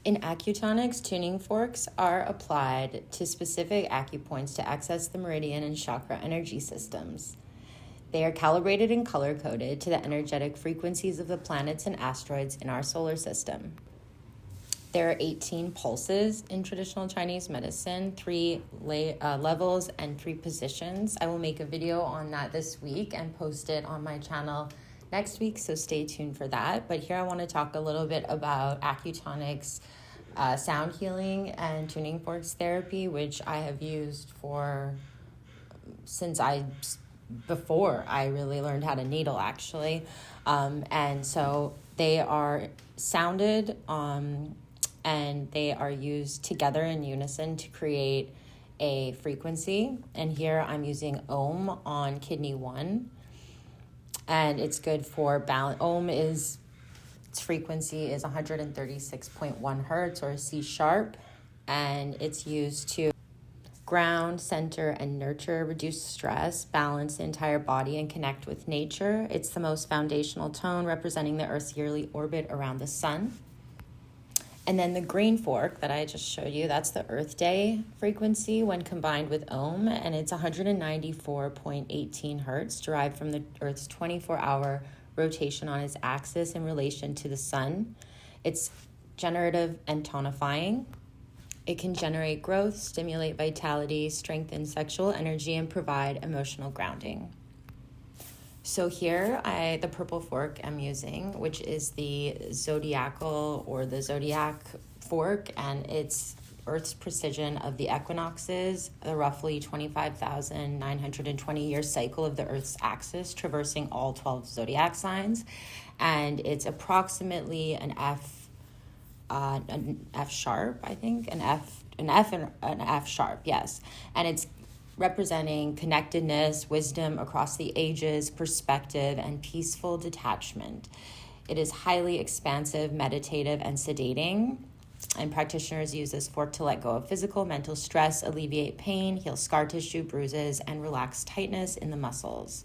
In Acutonics, tuning forks are applied to specific acupoints to access the meridian and chakra energy systems. They are calibrated and color-coded to the energetic frequencies of the planets and asteroids in our solar system. There are 18 pulses in traditional Chinese medicine, 3 levels and 3 positions. I will make a video on that this week and post it on my channel next week, so stay tuned for that. But here I want to talk a little bit about Acutonics, sound healing and tuning forks therapy, which I have used before I really learned how to needle, actually. And so they are sounded and they are used together in unison to create a frequency. And here I'm using Om on kidney 1. And it's good for balance. Its frequency is 136.1 hertz or C sharp. And it's used to ground, center, and nurture, reduce stress, balance the entire body, and connect with nature. It's the most foundational tone, representing the Earth's yearly orbit around the sun. And then the green fork that I just showed you, that's the Earth Day frequency when combined with Om, and it's 194.18 hertz, derived from the Earth's 24-hour rotation on its axis in relation to the sun. It's generative and tonifying. It can generate growth, stimulate vitality, strengthen sexual energy, and provide emotional grounding. So here, the purple fork I'm using, which is the zodiacal or the zodiac fork, and it's Earth's precision of the equinoxes, the roughly 25,920-year cycle of the Earth's axis, traversing all 12 zodiac signs, and it's approximately an F sharp, I think, an F and an F sharp, yes, and it's representing connectedness, wisdom across the ages, perspective, and peaceful detachment. It is highly expansive, meditative, and sedating. And practitioners use this fork to let go of physical, mental stress, alleviate pain, heal scar tissue, bruises, and relax tightness in the muscles.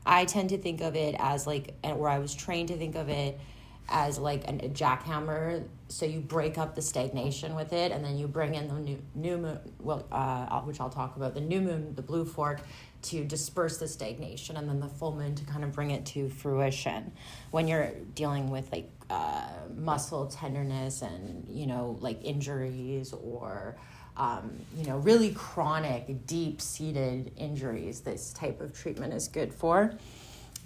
I tend to think of it as I was trained to think of it as like a jackhammer. So you break up the stagnation with it, and then you bring in the new moon, which I'll talk about, the new moon, the blue fork, to disperse the stagnation, and then the full moon to kind of bring it to fruition. When you're dealing with muscle tenderness and, like injuries or, really chronic, deep-seated injuries, this type of treatment is good for.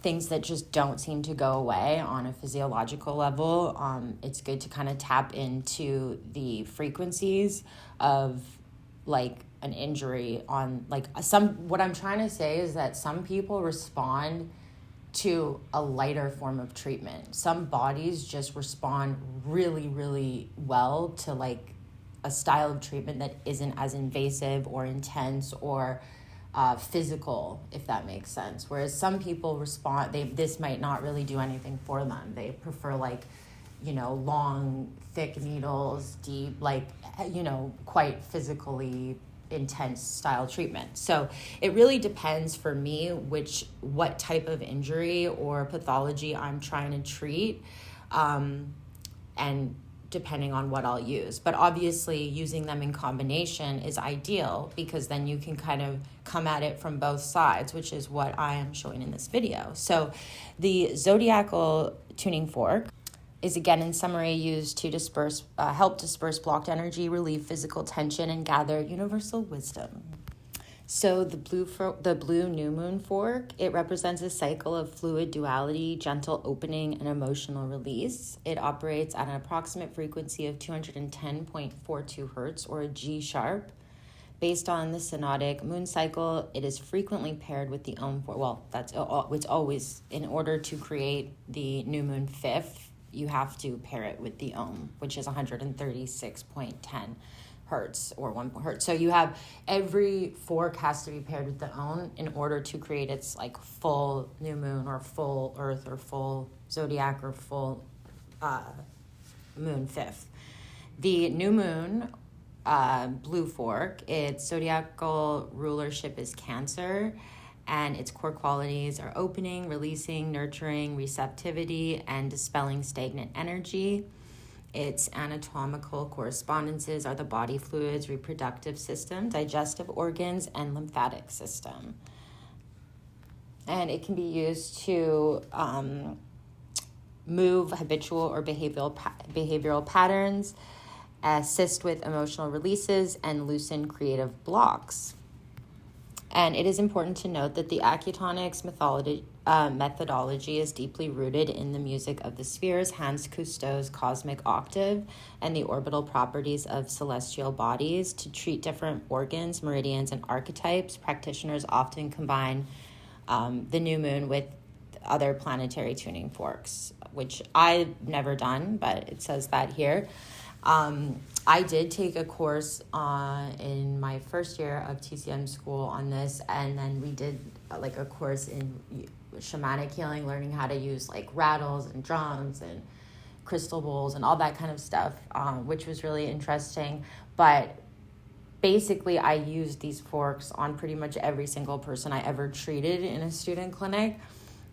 Things that just don't seem to go away on a physiological level, it's good to kind of tap into the frequencies of like an injury on what I'm trying to say is that some people respond to a lighter form of treatment. Some bodies just respond really, really well to like a style of treatment that isn't as invasive or intense or physical, if that makes sense. Whereas some people respond, this might not really do anything for them. They prefer long, thick needles, deep, quite physically intense style treatment. So it really depends for me what type of injury or pathology I'm trying to treat, and depending on what I'll use. But obviously using them in combination is ideal, because then you can kind of come at it from both sides, which is what I am showing in this video. So the zodiacal tuning fork is, again, in summary, used to help disperse blocked energy, relieve physical tension, and gather universal wisdom. So the blue new moon fork, it represents a cycle of fluid duality, gentle opening, and emotional release. It operates at an approximate frequency of 210.42 hertz, or a G sharp. Based on the synodic moon cycle, it is frequently paired with the Om fork. It's always, in order to create the new moon fifth, you have to pair it with the Om, which is 136.10 hertz or 1 hertz. So you have every fork has to be paired with the Om in order to create its full new moon or full earth or full zodiac or full moon fifth. The new moon blue fork, its zodiacal rulership is Cancer, and its core qualities are opening, releasing, nurturing, receptivity, and dispelling stagnant energy. Its anatomical correspondences are the body fluids, reproductive system, digestive organs, and lymphatic system. And it can be used to move habitual or behavioral patterns, assist with emotional releases, and loosen creative blocks. And it is important to note that the Acutonics methodology is deeply rooted in the music of the spheres, Hans Cousteau's cosmic octave, and the orbital properties of celestial bodies. To treat different organs, meridians, and archetypes, practitioners often combine the new moon with other planetary tuning forks, which I've never done, but it says that here. I did take a course in my first year of TCM school on this, and then we did like a course in shamanic healing, learning how to use like rattles and drums and crystal bowls and all that kind of stuff, which was really interesting. But basically, I used these forks on pretty much every single person I ever treated in a student clinic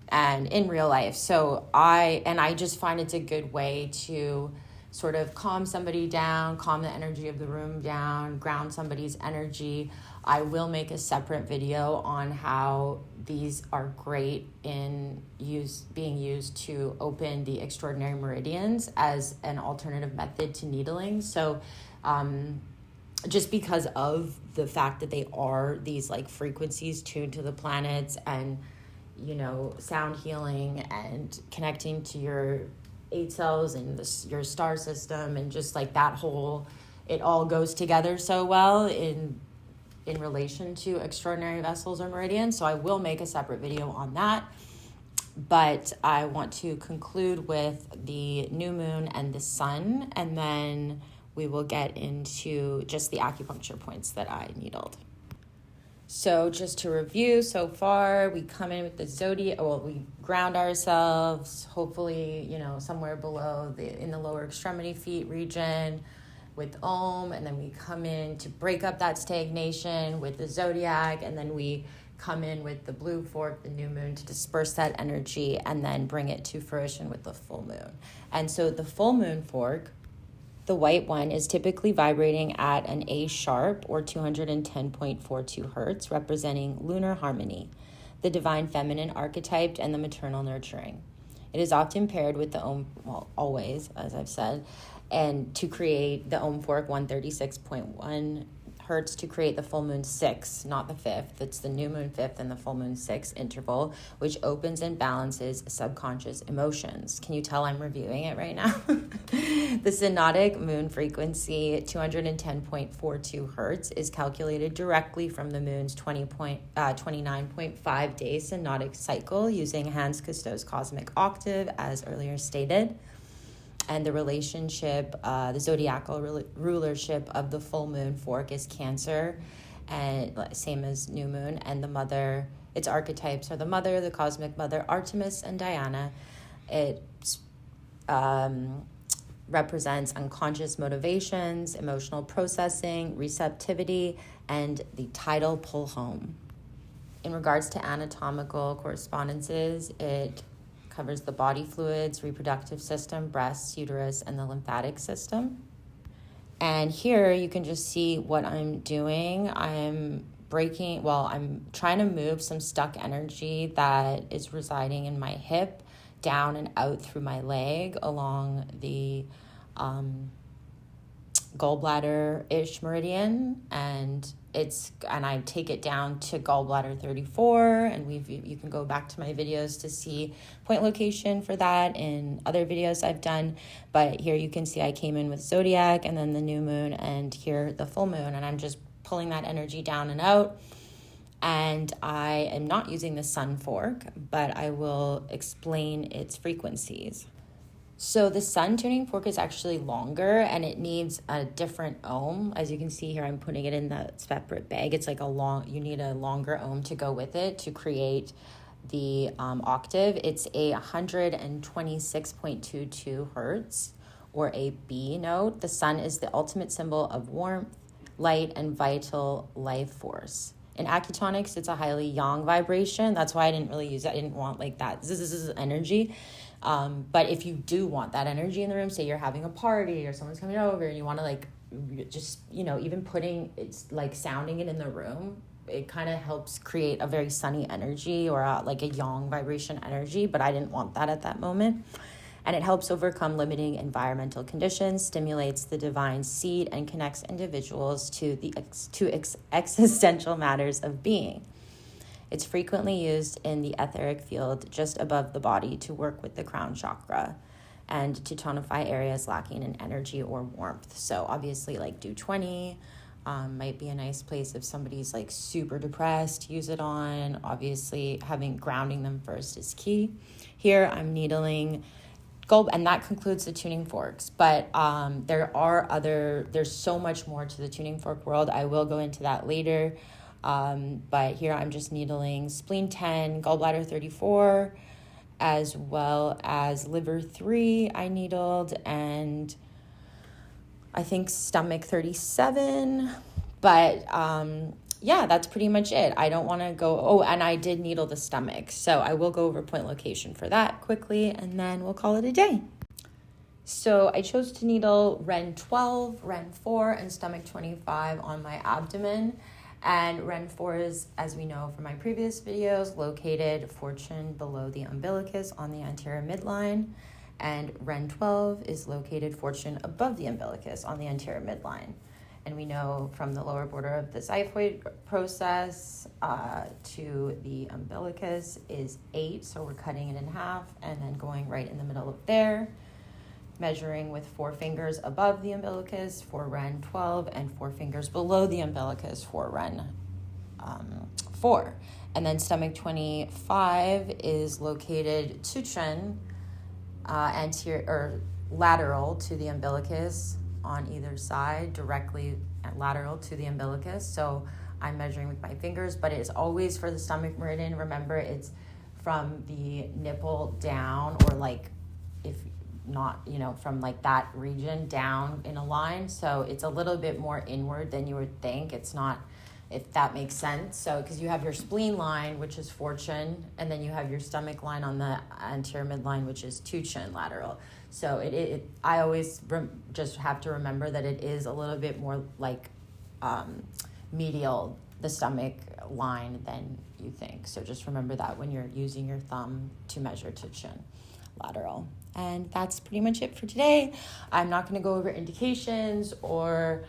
and in real life. So I just find it's a good way to sort of calm somebody down, calm the energy of the room down, ground somebody's energy. I will make a separate video on how these are great in being used to open the extraordinary meridians as an alternative method to needling. So just because of the fact that they are these like frequencies tuned to the planets and, you know, sound healing and connecting to your 8 cells and your star system, and just like that whole, it all goes together so well in relation to extraordinary vessels or meridians. So I will make a separate video on that. But I want to conclude with the new moon and the sun, and then we will get into just the acupuncture points that I needled. So just to review so far, we come in with the zodiac, we ground ourselves, hopefully, you know, somewhere below in the lower extremity feet region with Om, and then we come in to break up that stagnation with the zodiac, and then we come in with the blue fork, the new moon, to disperse that energy and then bring it to fruition with the full moon. And so the full moon fork, the white one, is typically vibrating at an A sharp or 210.42 hertz, representing lunar harmony, the divine feminine archetype, and the maternal nurturing. It is often paired with the Om, well, always, as I've said, and to create the Om fork 136.1 hertz to create the full moon 6, not the 5th. It's the new moon 5th and the full moon 6 interval, which opens and balances subconscious emotions. Can you tell I'm reviewing it right now? The synodic moon frequency, 210.42 hertz, is calculated directly from the moon's 29.5 day synodic cycle using Hans Cousteau's cosmic octave, as earlier stated. And the relationship, the zodiacal rulership of the full moon fork is Cancer, and same as new moon. And the mother, its archetypes are the mother, the cosmic mother, Artemis, and Diana. It represents unconscious motivations, emotional processing, receptivity, and the tidal pull home. In regards to anatomical correspondences, it covers the body fluids, reproductive system, breasts, uterus, and the lymphatic system. And here you can just see what I'm doing. I'm trying to move some stuck energy that is residing in my hip down and out through my leg along the gallbladder-ish meridian, and I take it down to gallbladder 34, and you can go back to my videos to see point location for that in other videos I've done. But here you can see I came in with zodiac and then the new moon, and here the full moon, and I'm just pulling that energy down and out. And I am not using the sun fork, but I will explain its frequencies. So the sun tuning fork is actually longer, and it needs a different ohm. As you can see here, I'm putting it in the separate bag. It's like you need a longer ohm to go with it to create the octave. It's a 126.22 hertz, or a B note. The sun is the ultimate symbol of warmth, light, and vital life force. In Acutonics, it's a highly yang vibration. That's why I didn't really use it. I didn't want like that. This is energy. But if you do want that energy in the room, say you're having a party or someone's coming over and you want to like just, even putting it's like sounding it in the room, it kind of helps create a very sunny energy or like a yang vibration energy. But I didn't want that at that moment. And it helps overcome limiting environmental conditions, stimulates the divine seed, and connects individuals to the existential matters of being. It's frequently used in the etheric field just above the body to work with the crown chakra and to tonify areas lacking in energy or warmth. So obviously like do 20 might be a nice place if somebody's like super depressed, use it on. Obviously grounding them first is key. Here I'm needling gold, and that concludes the tuning forks. But there's so much more to the tuning fork world. I will go into that later. But here I'm just needling spleen 10, gallbladder 34, as well as liver 3 I needled, and I think stomach 37. But yeah, that's pretty much it. I don't want to go, and I did needle the stomach. So I will go over point location for that quickly, and then we'll call it a day. So I chose to needle Ren 12, Ren 4, and stomach 25 on my abdomen. And Ren 4 is, as we know from my previous videos, located fortune below the umbilicus on the anterior midline. And Ren 12 is located fortune above the umbilicus on the anterior midline. And we know from the lower border of the xiphoid process to the umbilicus is 8. So we're cutting it in half and then going right in the middle of there, measuring with 4 fingers above the umbilicus for Ren 12 and 4 fingers below the umbilicus for Ren 4. And then stomach 25 is located Tuchen, anterior or lateral to the umbilicus on either side, directly lateral to the umbilicus. So I'm measuring with my fingers, but it's always for the stomach meridian. Remember, it's from the nipple down, or like if not, from like that region down in a line. So it's a little bit more inward than you would think. It's not, if that makes sense. So because you have your spleen line, which is fortune, and then you have your stomach line on the anterior midline, which is tuchen lateral. So I always just have to remember that it is a little bit more like medial, the stomach line, than you think. So just remember that when you're using your thumb to measure tuchen lateral. And that's pretty much it for today. I'm not going to go over indications or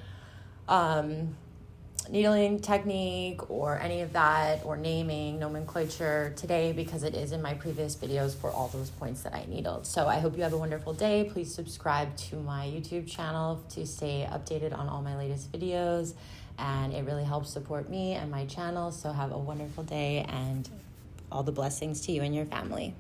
needling technique or any of that, or naming, nomenclature today, because it is in my previous videos for all those points that I needled. So I hope you have a wonderful day. Please subscribe to my YouTube channel to stay updated on all my latest videos, and it really helps support me and my channel. So have a wonderful day, and all the blessings to you and your family.